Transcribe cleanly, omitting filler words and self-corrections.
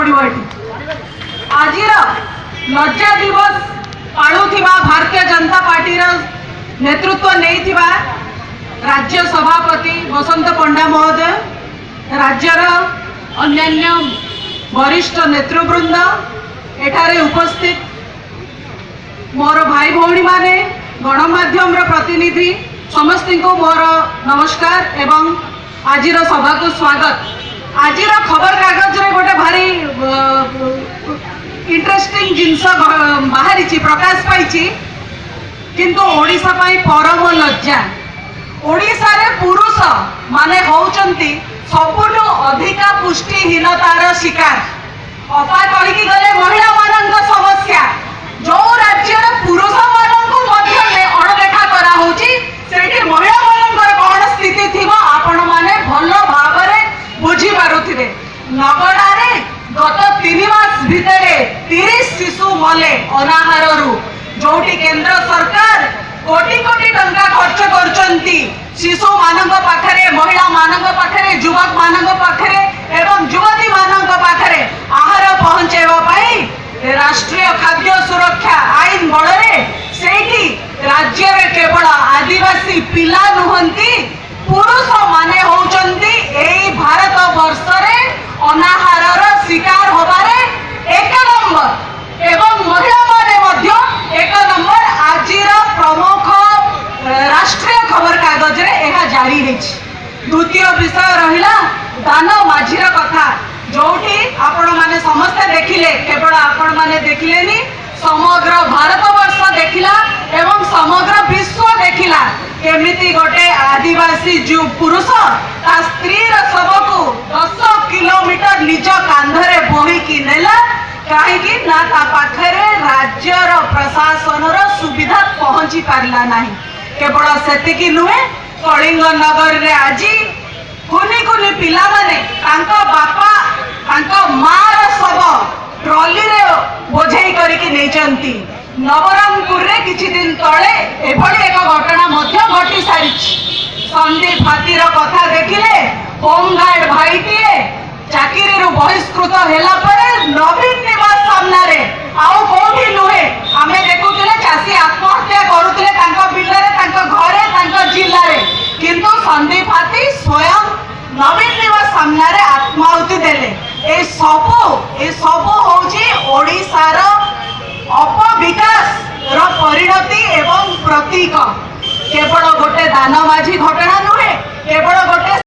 पड़ो ये आज लज्जा दिवस पालुवा भारतीय जनता पार्टी नेतृत्व नहीं राज्य सभापति बसंत पंडा महोदय राज्यर अन्यान्य वरिष्ठ नेतृवृंद एठारे उपस्थित मोर भाई भौणी माने गणमाध्यम प्रतिनिधि समस्त को मोर नमस्कार एवं आज सभा को स्वागत। आज खबर कागज रे गोटे भारी इंटरेस्टिंग जिनस बाहरी प्रकाश पाई किंतु ओडिशा पाई परम लज्जा। ओडिशा रे पुरुष माने होउचंती सबुठु अधिका पुष्टिहीनतार शिकार। अपा कहिकी गले महिला मानक समस्या जो राज्य पुरुष मानक मध्य अणदेखा करा होची सेठी महिला मानकर कोन स्थिति थिबो आपण माने भलो भाबरे बुझी पारुथिबे। नगड़ा रे गत 3 मास भितरे 30 शिशु मले अनाहाररू जोटी केंद्र सरकार कोटी कोटी टंका खर्च करचंती शिशु मानक पाखरे महिला मानक पाखरे युवक मानक पाखरे एवं युवती मानक पाखरे आहार पहुंचेबा पाई राष्ट्रीय खाद्य सुरक्षा आईन बड़े सेठी राज्य रे केवल आदिवासी पिला नुहंती पुरुष माने होचंती एई भारत वर्ष रे अनाहारर शिकार होबारे 1 नंबर एवं महिला माने मध्य 1 नंबर आजिर प्रमुख राष्ट्रीय खबर कागज रे एहा जारी हेछि। द्वितीय विषय रहिला दान माझीर कथा जोठी आपण माने समस्त देखिले केवल आपण माने देखिलेनी समग्र भारत वर्ष देखिला एवं समग्र विश्व देखिला केमिति गोटे आदिवासी जो पुरुष ता स्त्री शव को 10 किलोमीटर निज कांधरे बोही की नेला कहीं ना ता पाखरे राज्यर प्रशासन सुविधा पहुंची पारला नहीं। केवल सेतिकी नुहे कलिंग नगर रे आज कुनी कुनी पिला माने तांको बापा तांको मार शव ट्रॉली रे बोझेई करके नेचंती। नवरंगपुर रे किछि दिन तळे एभली एक घटना मध्य घटी सारिछि। संदीप हातीर कथा देखिले होमगार्ड भाईटीए चाकरी रु बहिष्कृत हेला परे नवीन निवास सामना रे आउ कोठी नुहे आमे देखुतिले चासी आत्महत्या करूतिले तांको बिल्ला रे तांको घरे तांको जिल्ला रे किंतु संदीप हाथी स्वयं नवीन निवास सामना रे आत्माहुति देले। ए सब होची ओडिशार अपविकास रो परिणति एवं प्रतीक। केवल गोटे दानमाझी घटना नुहे केवल गोटे